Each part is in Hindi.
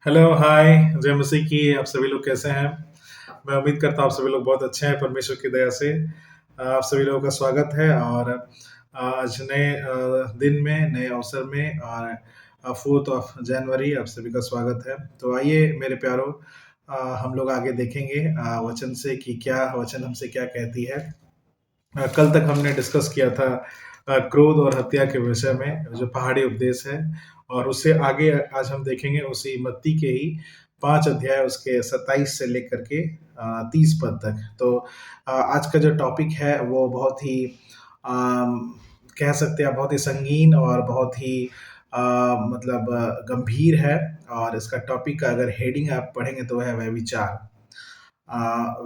हेलो, हाय, जय मसीह की। आप सभी लोग कैसे हैं? मैं उम्मीद करता हूँ आप सभी लोग बहुत अच्छे हैं परमेश्वर की दया से। आप सभी लोगों का स्वागत है और आज नए दिन में, नए अवसर में और 4th ऑफ जनवरी आप सभी का स्वागत है। तो आइए मेरे प्यारों, हम लोग आगे देखेंगे वचन से कि क्या वचन हमसे क्या कहती है। कल तक हमने डिस्कस किया था क्रोध और हत्या के विषय में जो पहाड़ी उपदेश है, और उससे आगे आज हम देखेंगे उसी मत्ती के ही 5 अध्याय उसके 27 से लेकर के 30 पद तक। तो आज का जो टॉपिक है वो बहुत ही अम, कह सकते हैं बहुत ही संगीन और बहुत ही मतलब गंभीर है। और इसका टॉपिक का अगर हेडिंग आप पढ़ेंगे तो वह है व्यभिचार।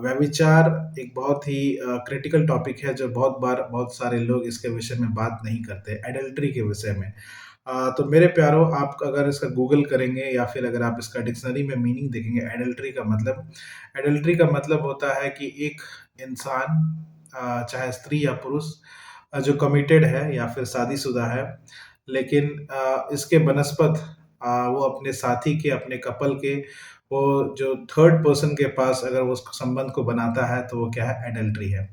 व्यभिचार एक बहुत ही क्रिटिकल टॉपिक है जो बहुत बार बहुत सारे लोग इसके विषय में बात नहीं करते, एडल्ट्री के विषय में। तो मेरे प्यारों, आप अगर इसका गूगल करेंगे या फिर अगर आप इसका डिक्शनरी में मीनिंग देखेंगे, एडल्ट्री का मतलब होता है कि एक इंसान, चाहे स्त्री या पुरुष, जो कमिटेड है या फिर शादीशुदा है, लेकिन इसके बनस्पत वो अपने साथी के, अपने कपल के, वो जो थर्ड पर्सन के पास अगर वो उस संबंध को बनाता है तो वो क्या है, एडल्ट्री है।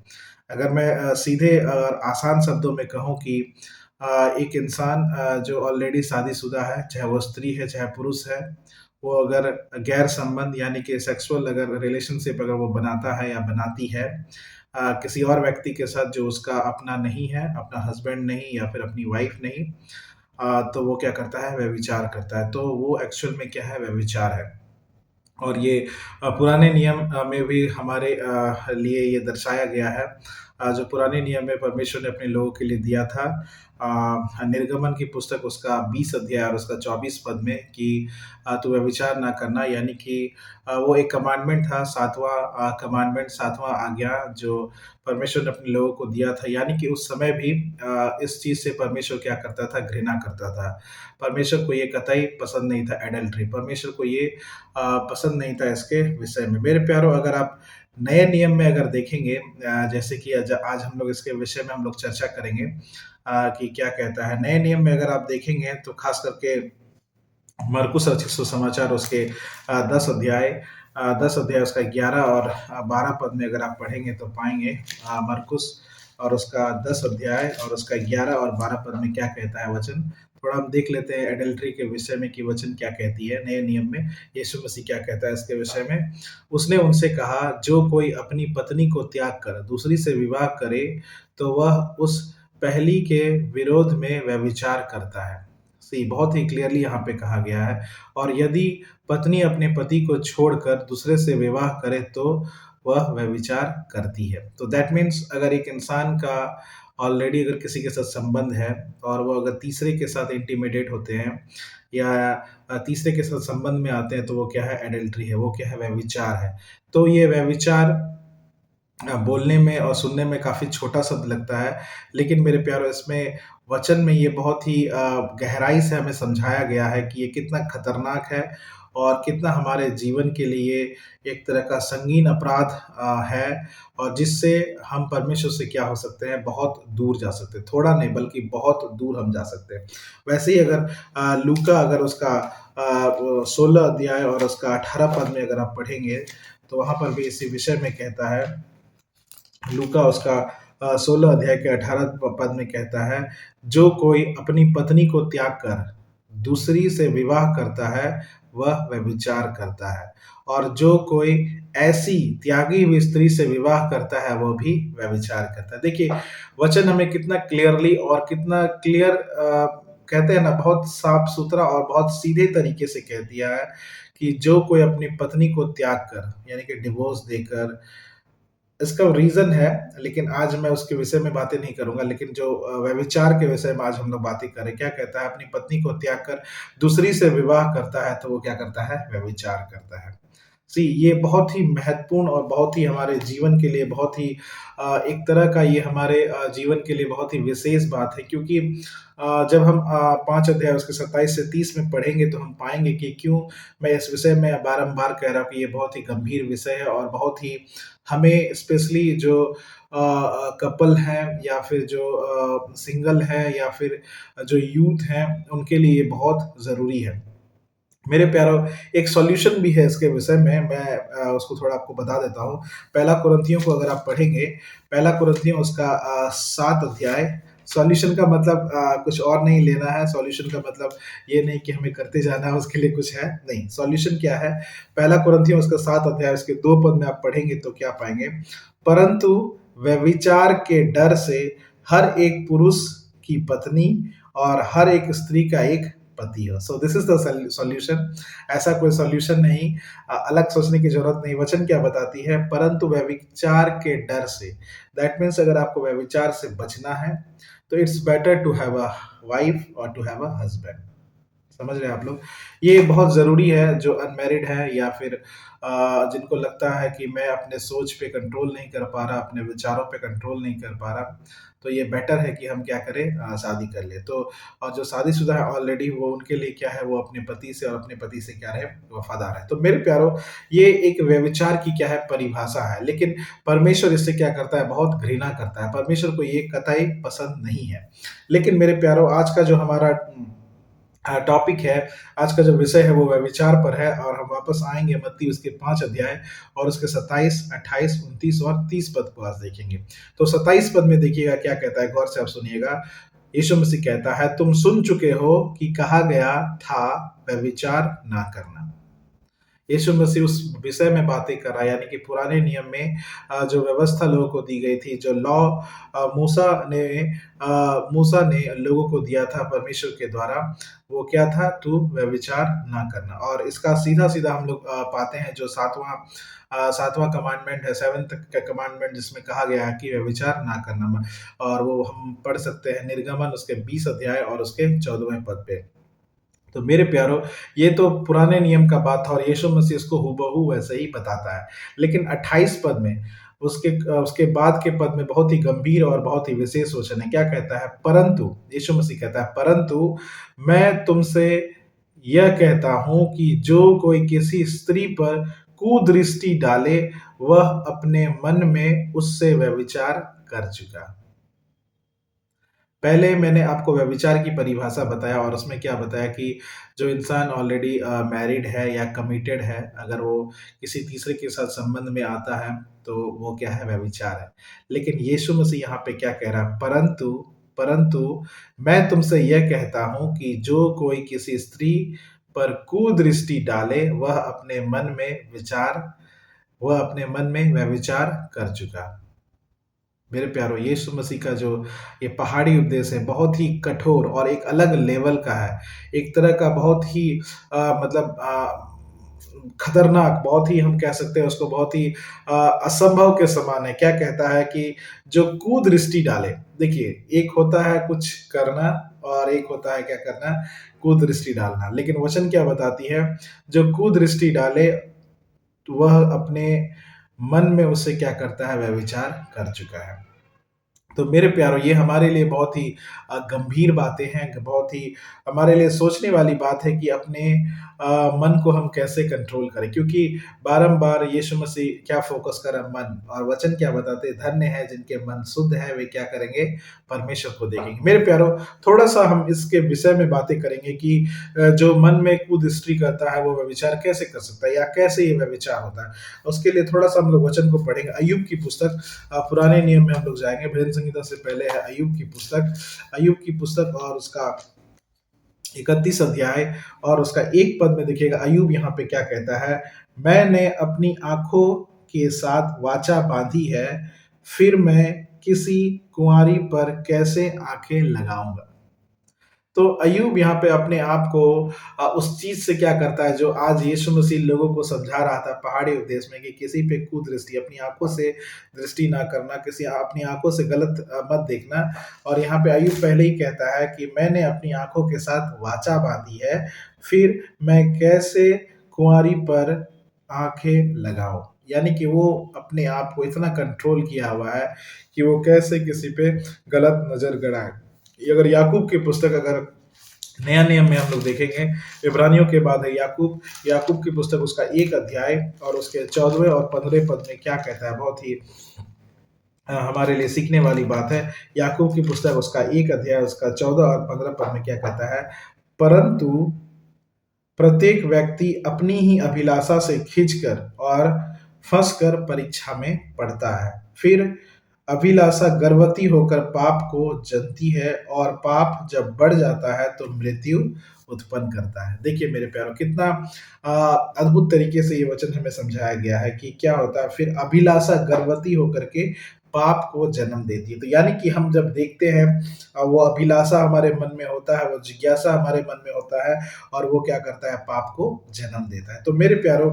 अगर मैं सीधे और आसान शब्दों में कहूँ कि एक इंसान जो ऑलरेडी शादीशुदा है, चाहे वो स्त्री है चाहे पुरुष है, वो अगर गैर संबंध यानी कि सेक्सुअल अगर रिलेशनशिप अगर वो बनाता है या बनाती है किसी और व्यक्ति के साथ जो उसका अपना नहीं है, अपना हस्बैंड नहीं या फिर अपनी वाइफ नहीं, तो वो क्या करता है, व्यभिचार करता है। तो वो एक्चुअल में क्या है, व्यभिचार है। और ये पुराने नियम में भी हमारे लिए ये दर्शाया गया है। जो पुराने नियम में परमेश्वर ने अपने लोगों के लिए दिया था, निर्गमन की पुस्तक उसका 20 अध्याय और उसका 24 पद में कि तू व्यभिचार ना करना, यानी कि वो एक कमांडमेंट था, 7वां कमांडमेंट, 7वां आज्ञा जो परमेश्वर ने अपने लोगों को दिया था। यानी कि उस समय भी इस चीज़ से परमेश्वर क्या करता था, घृणा करता था। परमेश्वर को ये कतई पसंद नहीं था, एडल्ट्री। परमेश्वर को ये पसंद नहीं था इसके विषय में। मेरे प्यारों, अगर आप नए नियम में अगर देखेंगे, जैसे कि आज हम लोग इसके विषय में हम लोग चर्चा करेंगे कि क्या कहता है। नए नियम में अगर आप देखेंगे तो खास करके मरकुस रचित सुसमाचार उसके 10 अध्याय उसका 11 और 12 पद में अगर आप पढ़ेंगे तो पाएंगे मरकुस और उसका 10 अध्याय और उसका 11 और 12 पद में क्या कहता है वचन। थोड़ा हम देख लेते हैं एडल्ट्री के विषय में कि वचन क्या कहती है नए नियम में, यीशु मसीह क्या कहता है इसके विषय में। उसने उनसे कहा, जो कोई अपनी पत्नी को त्याग कर दूसरी से विवाह करे तो वह उस पहली के विरोध में व्यभिचार करता है। सी बहुत ही क्लियरली यहाँ पे कहा गया है। और यदि पत्नी अपने पति को छोड़कर दूसरे से विवाह करे तो वह व्यभिचार करती है। तो दैट मीन्स अगर एक इंसान का ऑलरेडी अगर किसी के साथ संबंध है और वो अगर तीसरे के साथ इंटीमेटेड होते हैं या तीसरे के साथ संबंध में आते हैं तो वो क्या है, एडल्ट्री है, वो क्या है, व्यभिचार है। तो ये व्यभिचार बोलने में और सुनने में काफ़ी छोटा शब्द लगता है, लेकिन मेरे प्यारों, इसमें वचन में ये बहुत ही गहराई से हमें समझाया गया है कि ये कितना खतरनाक है और कितना हमारे जीवन के लिए एक तरह का संगीन अपराध है, और जिससे हम परमेश्वर से क्या हो सकते हैं, बहुत दूर जा सकते हैं। थोड़ा नहीं बल्कि बहुत दूर हम जा सकते हैं। वैसे ही अगर लूका अगर उसका 16 अध्याय और उसका 18 पद में अगर आप पढ़ेंगे तो वहाँ पर भी इसी विषय में कहता है। लूका उसका 16 अध्याय के 18 पद में कहता है, जो कोई अपनी पत्नी को त्याग कर दूसरी से विवाह करता है वह व्यभिचार करता है, और जो कोई ऐसी त्यागी हुई स्त्री से विवाह करता है वो भी व्यभिचार करता है। देखिए वचन हमें कितना क्लियरली और कितना क्लियर कहते हैं ना, बहुत साफ सुथरा और बहुत सीधे तरीके से कह दिया है कि जो कोई अपनी पत्नी को त्याग कर यानी कि डिवोर्स देकर, इसका रीज़न है, लेकिन आज मैं उसके विषय में बातें नहीं करूँगा, लेकिन जो व्यभिचार के विषय में आज हम लोग बातें करें। क्या कहता है, अपनी पत्नी को त्याग कर दूसरी से विवाह करता है तो वो क्या करता है, व्यभिचार करता है। सी ये बहुत ही महत्वपूर्ण और बहुत ही हमारे जीवन के लिए बहुत ही एक तरह का ये हमारे जीवन के लिए बहुत ही विशेष बात है, क्योंकि जब हम 5 अध्याय उसके 27 से 30 में पढ़ेंगे तो हम पाएँगे कि क्यों मैं इस विषय में बारंबार कह रहा हूँ कि ये बहुत ही गंभीर विषय है और बहुत ही हमें स्पेशली जो कपल हैं या फिर जो सिंगल है या फिर जो यूथ हैं, उनके लिए बहुत ज़रूरी है। मेरे प्यारो, एक सॉल्यूशन भी है इसके विषय में, मैं उसको थोड़ा आपको बता देता हूँ। पहला कुरिन्थियों को अगर आप पढ़ेंगे, पहला कुरिन्थियों उसका 7 अध्याय, सॉल्यूशन का मतलब कुछ और नहीं लेना है, सॉल्यूशन का मतलब ये नहीं कि हमें करते जाना है, उसके लिए कुछ है, नहीं। सॉल्यूशन क्या है? पहला कुरिन्थियों उसका 7 अध्याय उसके 2 पद में आप पढ़ेंगे तो क्या पाएँगे? परंतु व्यभिचार के डर से हर एक पुरुष की पत्नी और हर एक स्त्री का एक पति हो। So this is the solution. ऐसा कोई सॉल्यूशन नहीं, अलग सोचने की जरूरत नहीं। वचन क्या बताती है? परंतु व्यभिचार के डर से, दैट मीन्स अगर आपको व्यभिचार से बचना है तो it's better to have a wife और टू हैव अ हस्बैंड। समझ रहे हैं आप लोग? ये बहुत ज़रूरी है, जो अनमैरिड है या फिर जिनको लगता है कि मैं अपने सोच पे कंट्रोल नहीं कर पा रहा, अपने विचारों पे कंट्रोल नहीं कर पा रहा, तो ये बेटर है कि हम क्या करें, शादी कर लें। तो और जो शादीशुदा है ऑलरेडी, वो उनके लिए क्या है, वो अपने पति से और अपने पति से क्या रहे, वफ़ादार है। तो मेरे प्यारो, ये एक व्यभिचार की क्या है, परिभाषा है। लेकिन परमेश्वर इससे क्या करता है, बहुत घृणा करता है। परमेश्वर को ये कतई पसंद नहीं है। लेकिन मेरे प्यारो, आज का जो हमारा टॉपिक है, आज का जो विषय है वो व्यभिचार पर है, और हम वापस आएँगे मत्ती उसके 5 अध्याय और उसके 27, 28, 29 और 30 पद को आज देखेंगे। तो 27 पद में देखिएगा क्या कहता है, गौर से आप सुनिएगा। यीशु मसीह कहता है, तुम सुन चुके हो कि कहा गया था, व्यभिचार ना करना। यीशु मसीह उस विषय में बातें कर रहा है, यानी कि पुराने नियम में जो व्यवस्था लोगों को दी गई थी, जो लॉ मूसा ने लोगों को दिया था परमेश्वर के द्वारा, वो क्या था? तू व्यभिचार ना करना। और इसका सीधा-सीधा हम लोग पाते हैं, जो 7वां कमांडमेंट है, 7th का कमांडमेंट, जिसमें कहा गया है कि व्यभिचार ना करना। और वो हम पढ़ सकते हैं निर्गमन उसके 20 अध्याय और उसके 14वें पद पे। तो मेरे प्यारो, ये तो पुराने नियम का बात था और यीशु मसीह इसको हूबहू वैसे ही बताता है। लेकिन 28 पद में, उसके बाद के पद में बहुत ही गंभीर और बहुत ही विशेष वचन है। क्या कहता है? परंतु, यीशु मसीह कहता है, परंतु मैं तुमसे यह कहता हूँ कि जो कोई किसी स्त्री पर कुदृष्टि डाले, वह अपने मन में उससे व्यभिचार कर चुका। पहले मैंने आपको व्यभिचार की परिभाषा बताया और उसमें क्या बताया कि जो इंसान ऑलरेडी मैरिड है या कमिटेड है, अगर वो किसी तीसरे के साथ संबंध में आता है, तो वो क्या है? व्यभिचार है। लेकिन यीशु मसीह यहाँ पे क्या कह रहा है? परंतु परंतु मैं तुमसे यह कहता हूँ कि जो कोई किसी स्त्री पर कुदृष्टि डाले, वह अपने मन में व्यभिचार कर चुका। मेरे प्यारो, यीशु मसीह का जो ये पहाड़ी उपदेश है, बहुत ही कठोर और एक अलग लेवल का है। एक तरह का बहुत ही मतलब खतरनाक, बहुत ही हम कह सकते हैं उसको, बहुत ही असंभव के समान है। क्या कहता है कि जो कुदृष्टि डाले, देखिए एक होता है कुछ करना और एक होता है क्या करना, कुदृष्टि डालना। लेकिन वचन क्या बताती है? जो कुदृष्टि डाले, तो वह अपने मन में उससे क्या करता है? व्यभिचार कर चुका है। तो मेरे प्यारो, ये हमारे लिए बहुत ही गंभीर बातें हैं, बहुत ही हमारे लिए सोचने वाली बात है कि अपने मन को हम कैसे कंट्रोल करें, क्योंकि बारंबार यीशु मसीह क्या फोकस कर रहा है? मन। और वचन क्या बताते हैं? धन्य है जिनके मन शुद्ध है, वे क्या करेंगे? परमेश्वर को देखेंगे। मेरे प्यारो, थोड़ा सा हम इसके विषय में बातें करेंगे कि जो मन में कुदृष्टि करता है, वो व्यभिचार कैसे कर सकता है, या कैसे ये व्यभिचार होता है। उसके लिए थोड़ा सा हम लोग वचन को पढ़ेंगे। अय्यूब की पुस्तक, पुराने नियम में हम लोग जाएंगे, भजन संहिता से पहले है अय्यूब की पुस्तक और उसका 31 अध्याय और उसका 1 पद में देखिएगा, अय्यूब यहाँ पे क्या कहता है? मैंने अपनी आंखों के साथ वाचा बांधी है, फिर मैं किसी कुंवारी पर कैसे आंखें लगाऊंगा। तो अय्यूब यहाँ पे अपने आप को उस चीज़ से क्या करता है, जो आज यीशु मसीह लोगों को समझा रहा था पहाड़ी उपदेश में, कि किसी पे कुदृष्टि, अपनी आँखों से दृष्टि ना करना, किसी अपनी आँखों से गलत मत देखना। और यहाँ पे अय्यूब पहले ही कहता है कि मैंने अपनी आँखों के साथ वाचा बाँधी है, फिर मैं कैसे कुँवारी पर आँखें लगाऊँ। यानी कि वो अपने आप को इतना कंट्रोल किया हुआ है कि वो कैसे किसी पे गलत नज़र गड़ाए। ये अगर याकूब की पुस्तक, अगर नया नियम में हम लोग देखेंगे, इब्रानियों के बाद है याकूब, याकूब की पुस्तक उसका 1 अध्याय और उसके 14वें और 15वें पद में क्या कहता है? बहुत ही हमारे लिए सीखने वाली बात है। याकूब की पुस्तक उसका 1 अध्याय उसका 14 और 15 पद में क्या कहता है? परंतु प्रत्येक व्यक्ति अपनी ही अभिलाषा से खींचकर और फंसकर परीक्षा में पड़ता है। फिर अभिलाषा गर्भवती होकर पाप को जनती है और पाप जब बढ़ जाता है तो मृत्यु उत्पन्न करता है। देखिए मेरे प्यारो, कितना अद्भुत तरीके से ये वचन हमें समझाया गया है कि क्या होता है, फिर अभिलाषा गर्भवती होकर के पाप को जन्म देती है। तो यानी कि हम जब देखते हैं, वो अभिलाषा हमारे मन में होता है, वो जिज्ञासा हमारे मन में होता है और वो क्या करता है, पाप को जन्म देता है। तो मेरे प्यारो,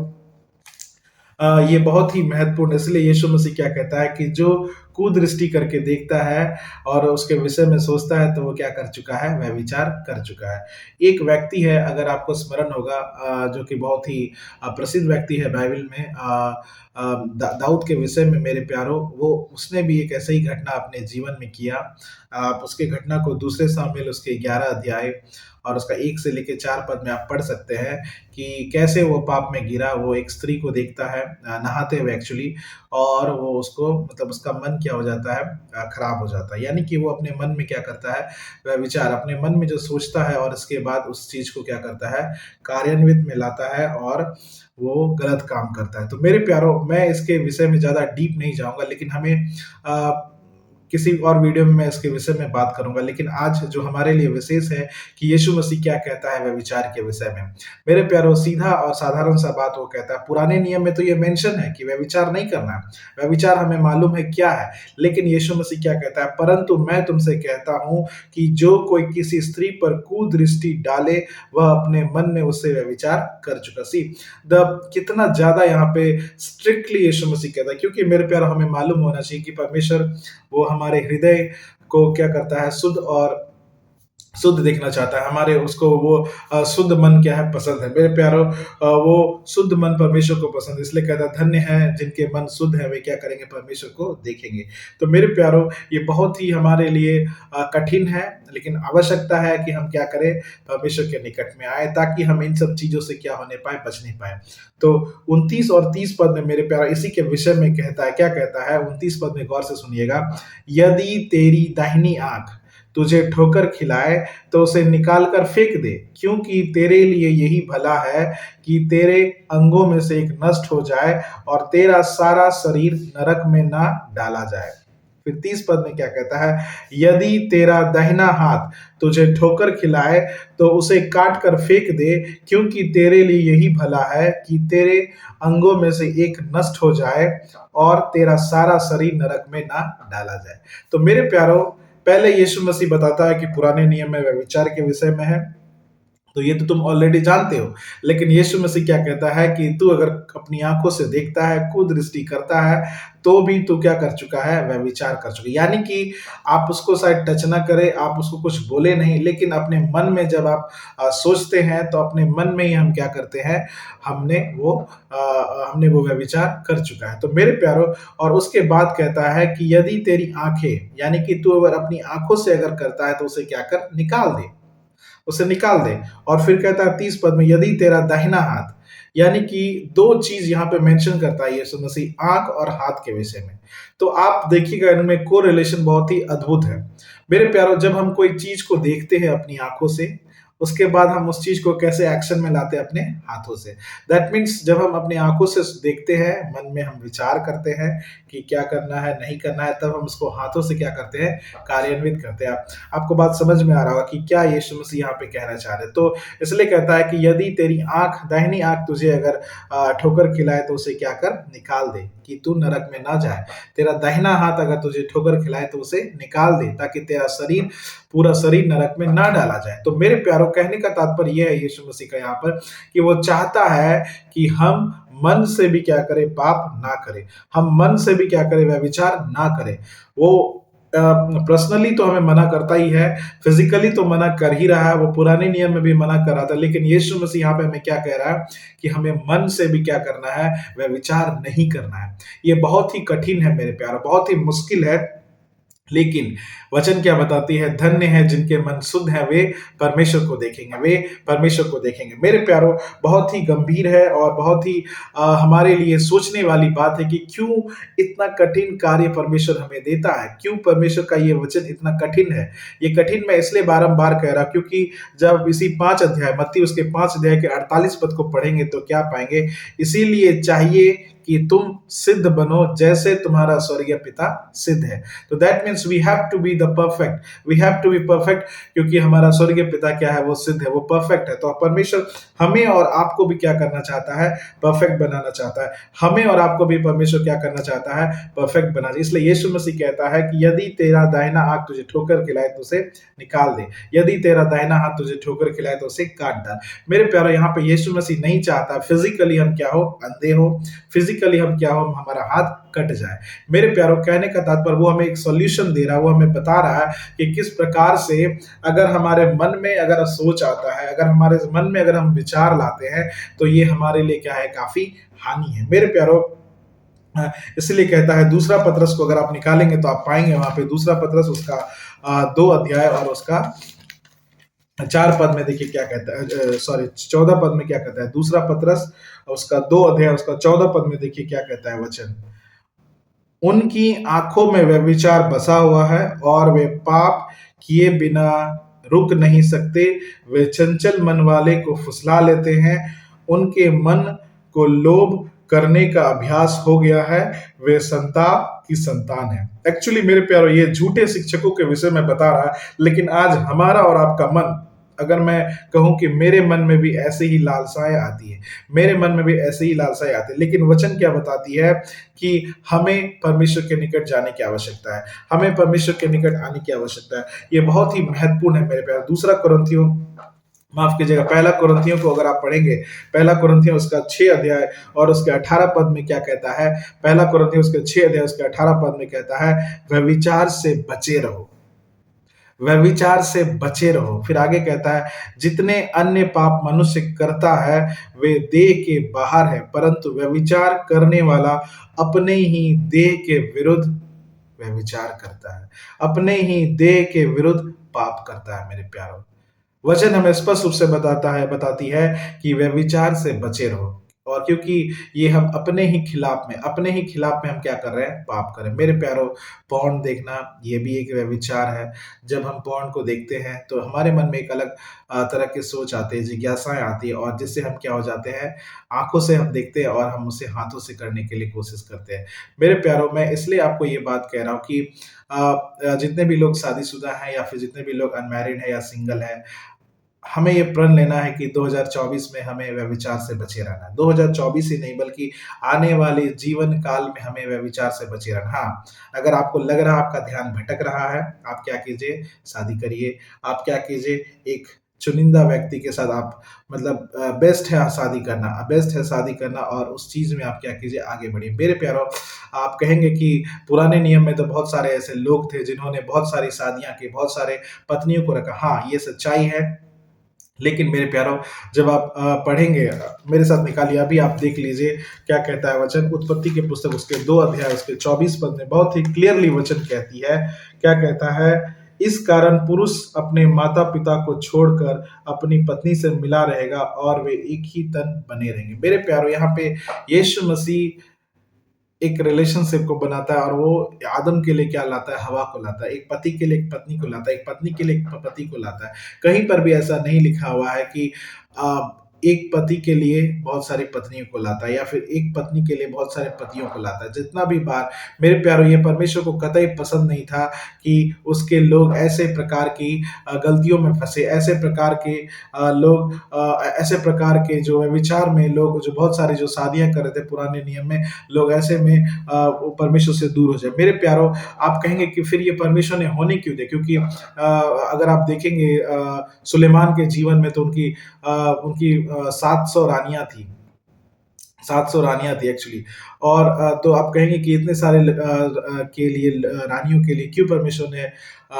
ये बहुत ही महत्वपूर्ण, इसलिए यीशु मसीह क्या कहता है कि जो कुदृष्टि करके देखता है और उसके विषय में सोचता है तो वो क्या कर चुका है, वह विचार कर चुका है। एक व्यक्ति है, अगर आपको स्मरण होगा, जो कि बहुत ही प्रसिद्ध व्यक्ति है बाइबल में, दाऊद के विषय में मेरे प्यारो, वो उसने भी एक ऐसे ही घटना अपने जीवन में किया। आप उसके घटना को दूसरे शामिल उसके 11 अध्याय और उसका 1 से लेके 4 पद में आप पढ़ सकते हैं कि कैसे वो पाप में गिरा। वो एक स्त्री को देखता है नहाते हुए एक्चुअली, और वो उसको मतलब उसका मन क्या हो जाता है, खराब हो जाता है। यानी कि वो अपने मन में क्या करता है, वह विचार अपने मन में जो सोचता है और इसके बाद उस चीज को क्या करता है, कार्यान्वित में लाता है और वो गलत काम करता है। तो मेरे प्यारो, मैं इसके विषय में ज्यादा डीप नहीं जाऊंगा, लेकिन हमें किसी और वीडियो में मैं इसके विषय में बात करूंगा। लेकिन आज जो हमारे लिए विशेष है कि यीशु मसीह क्या कहता है वह विचार के विषय में। मेरे प्यारो, सीधा और साधारण सा बात वो कहता है। पुराने नियम में तो ये मेंशन है कि वह विचार नहीं करना है, वह विचार हमें मालूम है क्या है। लेकिन यीशु मसीह क्या कहता है, परंतु मैं तुमसे कहता हूं कि जो कोई किसी स्त्री पर कुदृष्टि डाले वह अपने मन में उससे वह विचार कर चुका। सी द कितना ज्यादा यहाँ पे स्ट्रिक्टली यीशु मसीह कहता है, क्योंकि मेरे प्यारो हमें मालूम होना चाहिए कि परमेश्वर वो हमारे हृदय को क्या करता है, शुद्ध और शुद्ध देखना चाहता है। हमारे उसको वो शुद्ध मन क्या है, पसंद है। मेरे प्यारो, वो शुद्ध मन परमेश्वर को पसंद है, इसलिए कहता है धन्य है जिनके मन शुद्ध है, वे क्या करेंगे, परमेश्वर को देखेंगे। तो मेरे प्यारो, ये बहुत ही हमारे लिए कठिन है, लेकिन आवश्यकता है कि हम क्या करें, परमेश्वर के निकट में आए, ताकि हम इन सब चीजों से क्या होने पाए, बच नहीं पाए। तो 29 और 30 पद में मेरे प्यारो इसी के विषय में कहता है। क्या कहता है 29 पद में, गौर से सुनिएगा। यदि तेरी दाहिनी आंख तुझे ठोकर खिलाए तो उसे निकाल कर फेंक दे, क्योंकि तेरे लिए यही भला है कि तेरे अंगों में से एक नष्ट हो जाए और तेरा सारा शरीर नरक में ना डाला जाए। फिर 30 पद में क्या कहता है, यदि तेरा दाहिना हाथ तुझे ठोकर खिलाए तो उसे काट कर फेंक दे, क्योंकि तेरे लिए यही भला है कि तेरे अंगों में से एक नष्ट हो जाए और तेरा सारा शरीर नरक में ना डाला जाए। तो मेरे प्यारो, पहले यीशु मसीह बताता है कि पुराने नियम में व्यभिचार के विषय में है, तो ये तो तुम ऑलरेडी जानते हो। लेकिन यीशु मसीह क्या कहता है कि तू अगर अपनी आंखों से देखता है, कुदृष्टि करता है, तो भी तू क्या कर चुका है, वह विचार कर चुका है। यानी कि आप उसको शायद टच ना करें, आप उसको कुछ बोले नहीं, लेकिन अपने मन में जब आप सोचते हैं तो अपने मन में ही हम क्या करते हैं, हमने वो वह विचार कर चुका है। तो मेरे प्यारो, और उसके बाद कहता है कि यदि तेरी आंखें, यानी कि तू अगर अपनी आंखों से अगर करता है तो उसे क्या कर, निकाल दे, उसे निकाल दे। और फिर कहता है 30 पद में, यदि तेरा दाहिना हाथ, यानी कि दो चीज यहां पे मेंशन करता है यीशु मसीह, आंख और हाथ के विषय में। तो आप देखिएगा, इनमें को रिलेशन बहुत ही अद्भुत है। मेरे प्यारों, जब हम कोई चीज को देखते हैं अपनी आंखों से, उसके बाद हम उस चीज को कैसे एक्शन में लाते हैं, अपने हाथों से। दैट मीन्स जब हम अपनी आंखों से देखते हैं, मन में हम विचार करते हैं कि क्या करना है, नहीं करना है, तब हम उसको हाथों से क्या करते हैं, कार्यान्वित करते हैं। आपको बात समझ में आ रहा होगा कि क्या यीशु मसीह यहाँ पे कहना चाह रहे हैं। तो इसलिए कहता है कि यदि तेरी आंख, दाहिनी आंख तुझे अगर ठोकर खिलाए तो उसे क्या कर, निकाल दे, कि तू नरक में ना जाए। तेरा दाहिना हाथ अगर तुझे ठोकर खिलाए तो उसे निकाल दे, ताकि तेरा शरीर, पूरा शरीर नरक में ना डाला जाए। तो मेरे प्यारों, कहने का तात्पर्य यह है यीशु मसीह का यहाँ पर, कि वो चाहता है कि हम मन से भी क्या करें, पाप ना करें। हम मन से भी क्या करें, वह विचार ना करें। वो पर्सनली तो हमें मना करता ही है, फिजिकली तो मना कर ही रहा है, वो पुराने नियम में भी मना कर रहा था। लेकिन यीशु मसीह यहाँ पे हमें क्या कह रहा है कि हमें मन से भी क्या करना है, वह विचार नहीं करना है। ये बहुत ही कठिन है मेरे प्यारों, बहुत ही मुश्किल है। लेकिन वचन क्या बताती है, धन्य है जिनके मन शुद्ध है, वे परमेश्वर को देखेंगे, वे परमेश्वर को देखेंगे। मेरे प्यारो, बहुत ही गंभीर है और बहुत ही हमारे लिए सोचने वाली बात है कि क्यों इतना कठिन कार्य परमेश्वर हमें देता है, क्यों परमेश्वर का ये वचन इतना कठिन है। ये कठिन मैं इसलिए बारंबार कह रहा हूं, क्योंकि जब इसी 5 अध्याय, मत्ती उसके 5 अध्याय के 48 पद को पढ़ेंगे तो क्या पाएंगे, इसीलिए चाहिए कि तुम सिद्ध बनो जैसे तुम्हारा स्वर्गीय पिता सिद्ध है। तो that means we have to be the perfect, we have to be perfect, क्योंकि हमारा स्वर्गीय पिता क्या है, वो सिद्ध है, वो परफेक्ट है। तो परमेश्वर हमें और आपको भी क्या करना चाहता है, परफेक्ट बनाना चाहता है। हमें और आपको भी परमेश्वर क्या करना चाहता है, परफेक्ट बनाना। इसलिए यीशु मसीह कहता है कि यदि तेरा दाहिना हाथ तुझे ठोकर खिलाए तो उसे निकाल दे, यदि तेरा दाहिना हाथ तुझे ठोकर खिलाए तो उसे काट डाल। मेरे प्यारो, यहाँ पे यीशु मसीह नहीं चाहता फिजिकली हम क्या हो, अंधे हो, फिजिकली हम क्या हो, हमारा हाथ कट जाए। मेरे प्यारो, कहने का तात्पर्य वो हमें एक सॉल्यूशन दे रहा है, वो हमें बता रहा है कि किस प्रकार से अगर हमारे मन में अगर सोच आता है, अगर हमारे मन में अगर हम विचार लाते हैं, तो ये हमारे लिए क्या है, काफी हानि है। मेरे प्यारो, इसलिए कहता है, दूसरा पत्रस को अगर आप निकालेंगे तो आप पाएंगे वहां पे दूसरा पत्रस उसका 2 अध्याय और उसका 4 पद में देखिए क्या कहता है, सॉरी 14 पद में क्या कहता है, दूसरा पत्रस उसका 2 अध्याय उसका 14 पद में देखिए क्या कहता है वचन, उनकी आंखों में व्यभिचार बसा हुआ है और वे पाप किए बिना रुक नहीं सकते, वे चंचल मन वाले को फुसला लेते हैं, उनके मन को लोभ करने का अभ्यास हो गया है, वे संताप की संतान है। एक्चुअली मेरे प्यारो, ये झूठे शिक्षकों के विषय में बता रहा है, लेकिन आज हमारा और आपका मन, अगर मैं कहूं कि मेरे मन में भी ऐसे ही लालसाएं आती है, मेरे मन में भी ऐसे ही लालसाएं आती है, लेकिन वचन क्या बताती है कि हमें परमेश्वर के निकट जाने की आवश्यकता है, हमें परमेश्वर के निकट आने की आवश्यकता है। ये बहुत ही महत्वपूर्ण है मेरे प्यारे। दूसरा कुरिन्थियों, माफ कीजिएगा, पहला कुरिन्थियों को अगर आप पढ़ेंगे, पहला कुरिन्थियों उसका 6 अध्याय और उसके 18 पद में क्या कहता है, पहला कुरिन्थियों उसके 6 अध्याय उसके 18 पद में कहता है, व्यभिचार से बचे रहो, व्यभिचार से बचे रहो। फिर आगे कहता है, जितने अन्य पाप मनुष्य करता है वे देह के बाहर है, परंतु व्यभिचार करने वाला अपने ही देह के विरुद्ध व्यभिचार करता है, अपने ही देह के विरुद्ध पाप करता है। मेरे प्यारों, वचन हमें स्पष्ट रूप से बताता है, बताती है कि व्यभिचार से बचे रहो। और क्योंकि ये हम अपने ही खिलाफ में हम क्या कर रहे हैं, पाप कर रहे हैं। मेरे प्यारो, पॉर्न देखना ये भी एक व्यभिचार है। जब हम पॉर्न को देखते हैं तो हमारे मन में एक अलग तरह की सोच आती है, जिज्ञासाएं आती है, और जिससे हम क्या हो जाते हैं, आंखों से हम देखते हैं और हम उसे हाथों से करने के लिए कोशिश करते हैं। मेरे प्यारो, मैं इसलिए आपको ये बात कह रहा हूँ कि जितने भी लोग शादीशुदा हैं या फिर जितने भी लोग अनमैरिड है या सिंगल है, हमें ये प्रण लेना है कि 2024 में हमें व्यभिचार से बचे रहना है। 2024 ही नहीं बल्कि आने वाले जीवन काल में हमें व्यभिचार से बचे रहना। हाँ, अगर आपको लग रहा है आपका ध्यान भटक रहा है, आप क्या कीजिए, शादी करिए। आप क्या कीजिए, एक चुनिंदा व्यक्ति के साथ आप, मतलब बेस्ट है शादी करना, बेस्ट है शादी करना, और उस चीज़ में आप क्या कीजिए, आगे बढ़िए। मेरे प्यारो, आप कहेंगे कि पुराने नियम में तो बहुत सारे ऐसे लोग थे जिन्होंने बहुत सारी शादियाँ की, बहुत सारे पत्नियों को रखा। हाँ, ये सच्चाई है। लेकिन मेरे प्यारों, जब आप पढ़ेंगे, मेरे साथ निकालिए, अभी आप देख लीजिए क्या कहता है वचन। उत्पत्ति की पुस्तक उसके 2 अध्याय उसके 24 पद में बहुत ही क्लियरली वचन कहती है, क्या कहता है, इस कारण पुरुष अपने माता पिता को छोड़कर अपनी पत्नी से मिला रहेगा और वे एक ही तन बने रहेंगे। मेरे प्यारों, यहाँ पे यीशु मसीह एक रिलेशनशिप को बनाता है, और वो आदम के लिए क्या लाता है, हवा को लाता है। एक पति के लिए एक पत्नी को लाता है, एक पत्नी के लिए एक पति को लाता है। कहीं पर भी ऐसा नहीं लिखा हुआ है कि एक पति के लिए बहुत सारी पत्नियों को लाता है या फिर एक पत्नी के लिए बहुत सारे पतियों को लाता है। जितना भी बार, मेरे प्यारों, ये परमेश्वर को कतई पसंद नहीं था कि उसके लोग ऐसे प्रकार की गलतियों में फंसे, ऐसे प्रकार के लोग, ऐसे प्रकार के जो विचार में लोग, जो बहुत सारी जो शादियां कर रहे थे पुराने नियम में, लोग ऐसे में वो परमेश्वर से दूर हो जाए। मेरे प्यारों, आप कहेंगे कि फिर ये परमेश्वर ने होने क्यों दे, क्योंकि अगर आप देखेंगे सुलेमान के जीवन में तो उनकी 700 रानियां थी, 700 रानियां थी एक्चुअली। और तो आप कहेंगे कि इतने सारे के लिए, रानियों के लिए क्यों परमेश्वर ने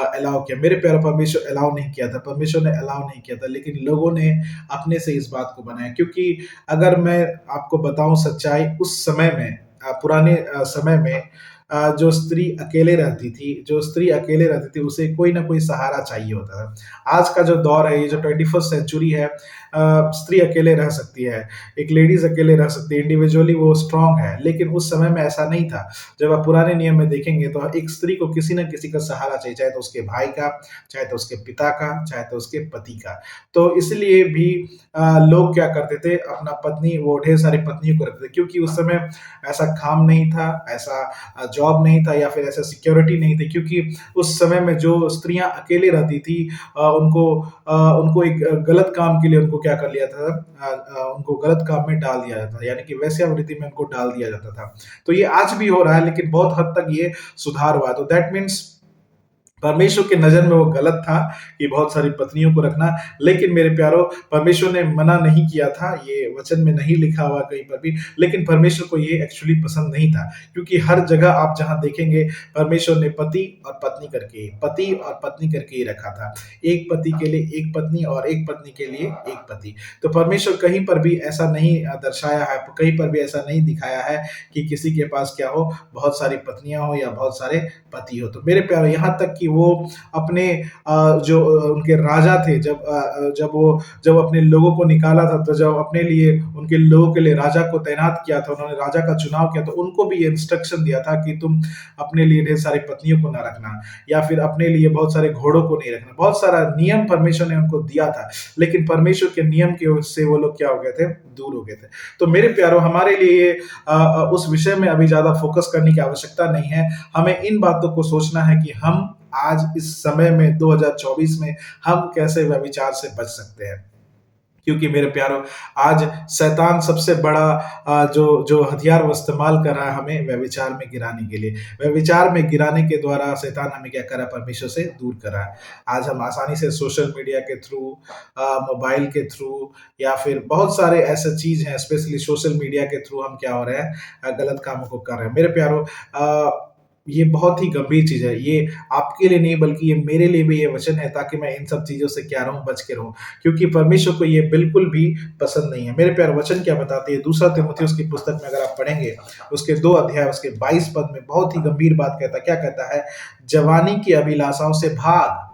अलाउ किया। मेरे प्यारे, परमेश्वर अलाउ नहीं किया था, परमेश्वर ने अलाउ नहीं किया था, लेकिन लोगों ने अपने से इस बात को बनाया। क्योंकि अगर मैं आपको बताऊं सच्चाई, उस समय में, पुराने समय में जो स्त्री अकेले रहती थी, उसे कोई ना कोई सहारा चाहिए होता था। आज का जो दौर है, ये जो 21st सेंचुरी है, स्त्री अकेले रह सकती है, एक लेडीज़ अकेले रह सकती है, इंडिविजुअली वो स्ट्रॉन्ग है, लेकिन उस समय में ऐसा नहीं था। जब आप पुराने नियम में देखेंगे तो एक स्त्री को किसी न किसी का सहारा चाहिए, चाहे तो उसके भाई का, चाहे तो उसके पिता का, चाहे तो उसके पति का। तो इसलिए भी लोग क्या करते थे, अपना पत्नी, वो ढेर सारी पत्नियों को रखते थे, क्योंकि उस समय ऐसा काम नहीं था, ऐसा जॉब नहीं था, या फिर ऐसा सिक्योरिटी नहीं थी, क्योंकि उस समय में जो स्त्रियां अकेले रहती थी, उनको एक गलत काम के लिए उनको क्या कर लिया था, उनको गलत काम में डाल दिया जाता था, यानी कि वैश्यावृत्ति में उनको डाल दिया जाता था। तो ये आज भी हो रहा है, लेकिन बहुत हद तक ये सुधार हुआ है। तो दैट मीन्स परमेश्वर की नज़र में वो गलत था कि बहुत सारी पत्नियों को रखना, लेकिन मेरे प्यारो, परमेश्वर ने मना नहीं किया था, ये वचन में नहीं लिखा हुआ कहीं पर भी, लेकिन परमेश्वर को ये एक्चुअली पसंद नहीं था, क्योंकि हर जगह आप जहाँ देखेंगे, परमेश्वर ने पति और पत्नी करके ही रखा था। एक पति के लिए एक पत्नी और एक पत्नी के लिए एक पति। तो परमेश्वर कहीं पर भी ऐसा नहीं दर्शाया है, कहीं पर भी ऐसा नहीं दिखाया है कि किसी के पास क्या हो, बहुत सारी पत्नियाँ हो या बहुत सारे पति हो। तो मेरे प्यारे, यहाँ तक कि वो अपने जो उनके राजा थे, जब अपने लोगों को निकाला था, तो जब अपने लिए, उनके लोगों के लिए राजा को तैनात किया था, उन्होंने राजा का चुनाव किया, तो उनको भी ये इंस्ट्रक्शन दिया था कि तुम अपने लिए ढेर सारी पत्नियों को ना रखना, या फिर अपने लिए बहुत सारे घोड़ों को नहीं रखना। बहुत सारा नियम परमेश्वर ने उनको दिया था, लेकिन परमेश्वर के नियम के से वो लोग क्या हो गए थे, दूर हो गए थे। तो मेरे प्यारो, हमारे लिए उस विषय में अभी ज्यादा फोकस करने की आवश्यकता नहीं है। हमें इन बातों को सोचना है कि हम आज इस समय में 2024 में हम कैसे व्यभिचार से बच सकते हैं। क्योंकि मेरे प्यारो, आज शैतान सबसे बड़ा जो जो हथियार वो इस्तेमाल कर रहा है हमें व्यभिचार में गिराने के लिए। व्यभिचार में गिराने के द्वारा शैतान हमें क्या कर रहा है, परमेश्वर से दूर कर रहा है। आज हम आसानी से सोशल मीडिया के थ्रू, मोबाइल के थ्रू, या फिर बहुत सारे ऐसे चीज़ हैं, स्पेशली सोशल मीडिया के थ्रू हम क्या हो रहे हैं, गलत कामों को कर रहे हैं। मेरे प्यारो, ये बहुत ही गंभीर चीज़ है। ये आपके लिए नहीं, बल्कि ये मेरे लिए भी ये वचन है, ताकि मैं इन सब चीज़ों से क्या रहूँ, बच के रहूँ। क्योंकि परमेश्वर को ये बिल्कुल भी पसंद नहीं है। मेरे प्यारे, वचन क्या बताती है, दूसरा तीमुथियुस की पुस्तक में अगर आप पढ़ेंगे, उसके 2 अध्याय, उसके 22 पद में बहुत ही गंभीर बात कहता है। क्या कहता है? जवानी की अभिलाषाओं से भाग,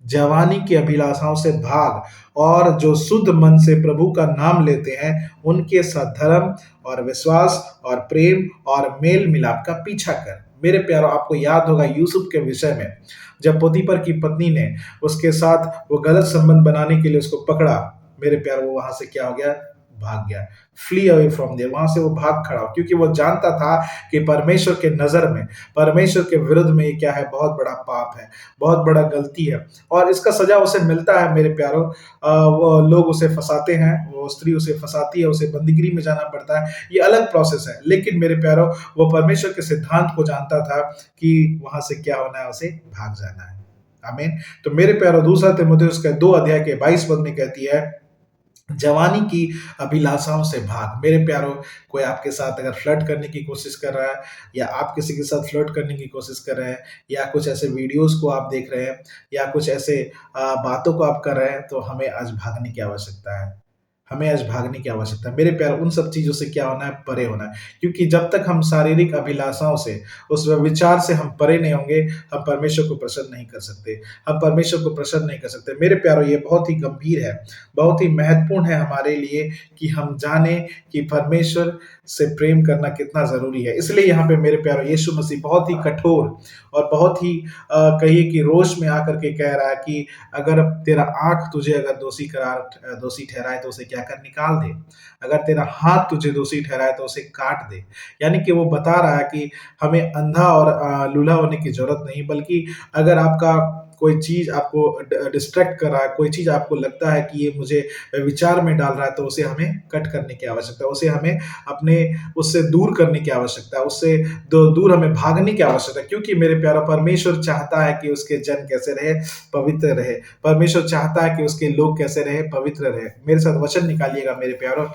जवानी की अभिलाषाओं से भाग, और जो शुद्ध मन से प्रभु का नाम लेते हैं, उनके साथ धर्म और विश्वास और प्रेम और मेल मिलाप का पीछा कर। मेरे प्यारों, आपको याद होगा यूसुफ के विषय में, जब पोतीपर की पत्नी ने उसके साथ वो गलत संबंध बनाने के लिए उसको पकड़ा, मेरे प्यार, वो वहां से क्या हो गया, भाग गया। फ्ली अवे फ्रॉम देयर, वहां से वो भाग खड़ा, क्योंकि वो जानता था कि परमेश्वर के नजर में, परमेश्वर के विरुद्ध में ये क्या है, बहुत बड़ा पाप है, बहुत बड़ा गलती है, और इसका सजा उसे मिलता है। मेरे प्यारों, वो लोग उसे फंसाते हैं, वो स्त्री उसे फंसाती है, उसे बंदीगिरी में जाना पड़ता है, ये अलग प्रोसेस है। लेकिन मेरे प्यारों, वो परमेश्वर के सिद्धांत को जानता था कि वहां से क्या होना है, उसे भाग जाना है। आमीन। तो मेरे प्यारों, दूसरा तीमुथियुस के 2 अध्याय के 22 पद में कहती है, जवानी की अभिलाषाओं से भाग। मेरे प्यारों, कोई आपके साथ अगर फ्लर्ट करने की कोशिश कर रहा है, या आप किसी के साथ फ्लर्ट करने की कोशिश कर रहे हैं, या कुछ ऐसे वीडियोस को आप देख रहे हैं, या कुछ ऐसे बातों को आप कर रहे हैं, तो हमें आज भागने की आवश्यकता है। हमें आज भागने की आवश्यकता है। मेरे प्यार, उन सब चीज़ों से क्या होना है, परे होना है। क्योंकि जब तक हम शारीरिक अभिलाषाओं से, उस विचार से हम परे नहीं होंगे, हम परमेश्वर को प्रसन्न नहीं कर सकते। हम परमेश्वर को प्रसन्न नहीं कर सकते। मेरे प्यारों, ये बहुत ही गंभीर है, बहुत ही महत्वपूर्ण है हमारे लिए कि हम जाने कि परमेश्वर से प्रेम करना कितना ज़रूरी है। इसलिए यहाँ पे मेरे प्यारों, यीशु मसीह बहुत ही कठोर और बहुत ही कहिए कि रोष में आकर के कह रहा है कि अगर तेरा आँख तुझे अगर दोषी ठहराए, तो उसे क्या कर, निकाल दे। अगर तेरा हाथ तुझे दोषी ठहराए, तो उसे काट दे। यानी कि वो बता रहा है कि हमें अंधा और लूला होने की ज़रूरत नहीं, बल्कि अगर आपका कोई चीज़ आपको डिस्ट्रैक्ट कर रहा है, कोई चीज़ आपको लगता है कि ये मुझे विचार में डाल रहा है, तो उसे हमें कट करने की आवश्यकता है। उसे हमें अपने उससे दूर करने की आवश्यकता है। उससे दूर हमें भागने की आवश्यकता है, क्योंकि मेरे प्यारा, परमेश्वर चाहता है कि उसके जन कैसे रहे, पवित्र रहे। परमेश्वर चाहता है कि उसके लोग कैसे रहे, पवित्र रहे। मेरे साथ वचन निकालिएगा मेरे प्यारों,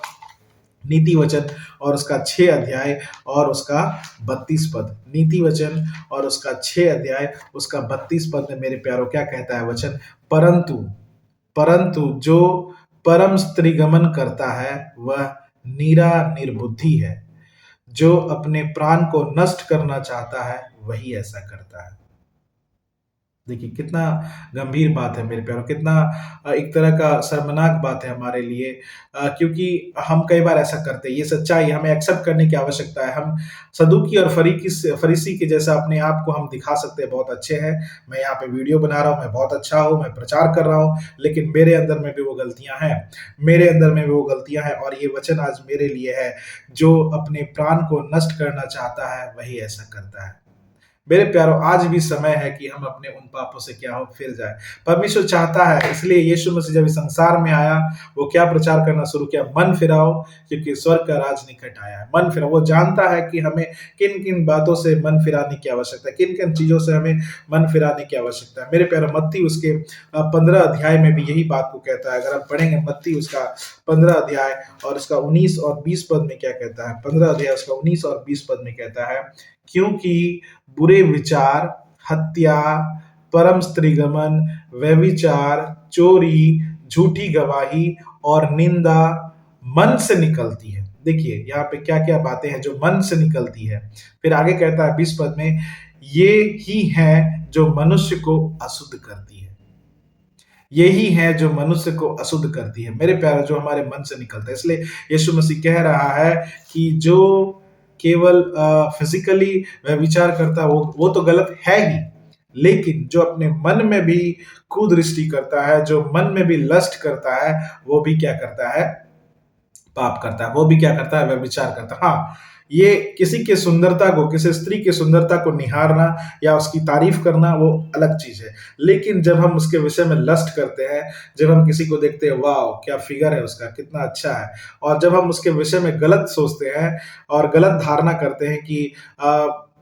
नीति वचन और उसका 6 अध्याय और उसका 32 पद। नीति वचन और उसका 6 अध्याय, उसका 32 पद में मेरे प्यारों क्या कहता है वचन, परंतु परंतु जो परम स्त्रीगमन करता है, वह नीरा निर्बुद्धि है, जो अपने प्राण को नष्ट करना चाहता है, वही ऐसा करता है। देखिए, कितना गंभीर बात है मेरे प्यारो, कितना एक तरह का शर्मनाक बात है हमारे लिए, क्योंकि हम कई बार ऐसा करते हैं। ये सच्चाई है, हमें एक्सेप्ट करने की आवश्यकता है। हम सदूकी और फरीसी के जैसा अपने आप को हम दिखा सकते हैं, बहुत अच्छे हैं, मैं यहाँ पे वीडियो बना रहा हूँ, मैं बहुत अच्छा हूँ, मैं प्रचार कर रहा हूँ, लेकिन मेरे अंदर में भी वो गलतियाँ हैं। मेरे अंदर में भी वो गलतियाँ हैं और ये वचन आज मेरे लिए है, जो अपने प्राण को नष्ट करना चाहता है, वही ऐसा करता है। मेरे प्यारों, आज भी समय है कि हम अपने उन पापों से क्या हो फिर जाए। परमेश्वर चाहता है, इसलिए यीशु मसीह जब इस संसार में आया, वो क्या प्रचार करना शुरू किया? मन फिराओ, क्योंकि स्वर्ग का राज निकट आया है। मन फिराओ, वो जानता है कि हमें किन किन बातों से मन फिराने की आवश्यकता है, किन किन चीजों से हमें मन फिराने की आवश्यकता है। मेरे प्यारों, मत्ती उसके 15 अध्याय में भी यही बात को कहता है। अगर आप पढ़ेंगे मत्ती उसका 15 अध्याय और उसका 19 और 20 पद में क्या कहता है? 15 अध्याय उसका 19 और 20 पद में कहता है, क्योंकि बुरे विचार, हत्या, परम स्त्रीगमन, व्यभिचार, चोरी, झूठी गवाही और निंदा मन से निकलती है। देखिए यहाँ पे क्या क्या बातें हैं जो मन से निकलती है। फिर आगे कहता है 20 पद में, ये ही है जो मनुष्य को अशुद्ध करती है। यही है जो मनुष्य को अशुद्ध करती है। मेरे प्यारे, जो हमारे मन से निकलता है। इसलिए यीशु मसीह कह रहा है कि जो केवल फिजिकली व्यभिचार करता है, वो तो गलत है ही, लेकिन जो अपने मन में भी कुदृष्टि करता है, जो मन में भी लस्ट करता है, वो भी क्या करता है? पाप करता है। वो भी क्या करता है? व्यभिचार करता है। हाँ, ये किसी की सुंदरता को, किसी स्त्री की सुंदरता को निहारना या उसकी तारीफ करना, वो अलग चीज है। लेकिन जब हम उसके विषय में लस्ट करते हैं, जब हम किसी को देखते हैं, वाह क्या फिगर है उसका, कितना अच्छा है, और जब हम उसके विषय में गलत सोचते हैं और गलत धारणा करते हैं कि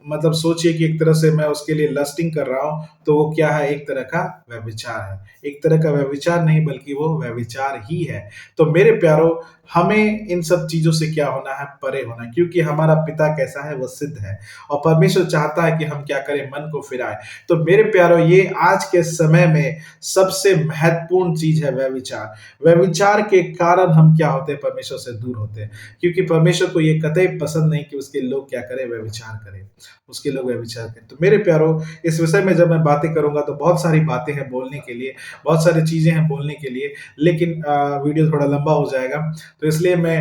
मतलब सोचिए कि एक तरह से मैं उसके लिए लस्टिंग कर रहा हूं, तो वो क्या है? एक तरह का व्यभिचार है। एक तरह का व्यभिचार नहीं, बल्कि वो व्यभिचार ही है। तो मेरे प्यारो, हमें इन सब चीजों से क्या होना है? परे होना है, क्योंकि हमारा पिता कैसा है? वो सिद्ध है, और परमेश्वर चाहता है कि हम क्या करें? मन को फिराए। तो मेरे प्यारो, ये आज के समय में सबसे महत्वपूर्ण चीज है, व्यभिचार। व्यभिचार के कारण हम क्या होते हैं? परमेश्वर से दूर होते हैं, क्योंकि परमेश्वर को ये कतई पसंद नहीं कि उसके लोग क्या करें? व्यभिचार करें, उसके लोग व्यभिचार करें। तो मेरे प्यारो, इस विषय में जब मैं बातें करूंगा तो बहुत सारी बातें हैं बोलने के लिए, बहुत सारी चीजें हैं बोलने के लिए, लेकिन वीडियो थोड़ा लंबा हो जाएगा। तो इसलिए मैं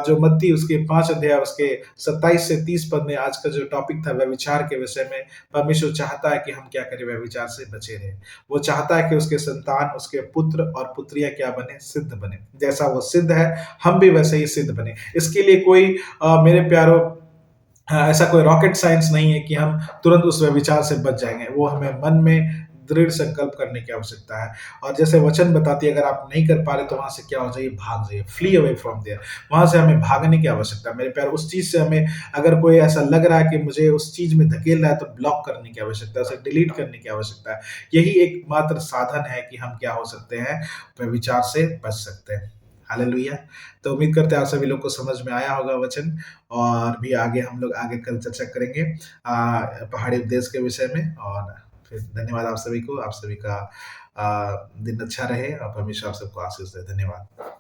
जो मत्ती उसके 5 अध्याय उसके 27 से 30 पद में आज का जो टॉपिक था व्यभिचार के विषय में, परमेश्वर चाहता है कि हम क्या करें? व्यभिचार से बचे रहें। वो चाहता है कि उसके संतान, उसके पुत्र और पुत्रियां क्या बने? सिद्ध बने। जैसा वो सिद्ध है, हम भी वैसे ही सिद्ध बने। इसके लिए कोई मेरे प्यारो, हाँ, ऐसा कोई रॉकेट साइंस नहीं है कि हम तुरंत उस व्यभिचार से बच जाएंगे। वो हमें मन में दृढ़ संकल्प करने की आवश्यकता है, और जैसे वचन बताती है, अगर आप नहीं कर पा रहे तो वहां से क्या हो जाइए? भाग जाइए, फ्ली अवे फ्रॉम देयर। वहां से हमें भागने की आवश्यकता है। मेरे प्यार, उस चीज से हमें, अगर कोई ऐसा लग रहा है कि मुझे उस चीज में धकेल रहा है, तो ब्लॉक करने की आवश्यकता है, उसे डिलीट करने की आवश्यकता है। यही एकमात्र साधन है कि हम क्या हो सकते हैं? व्यभिचार से बच सकते हैं। हालेलुया। तो उम्मीद करते हैं आप सभी लोग को समझ में आया होगा वचन, और भी आगे हम लोग आगे कल चर्चा करेंगे पहाड़ी उपदेश के विषय में। और फिर धन्यवाद आप सभी को, आप सभी का दिन अच्छा रहे और परमेश्वर आप सबको आशीष दे। धन्यवाद।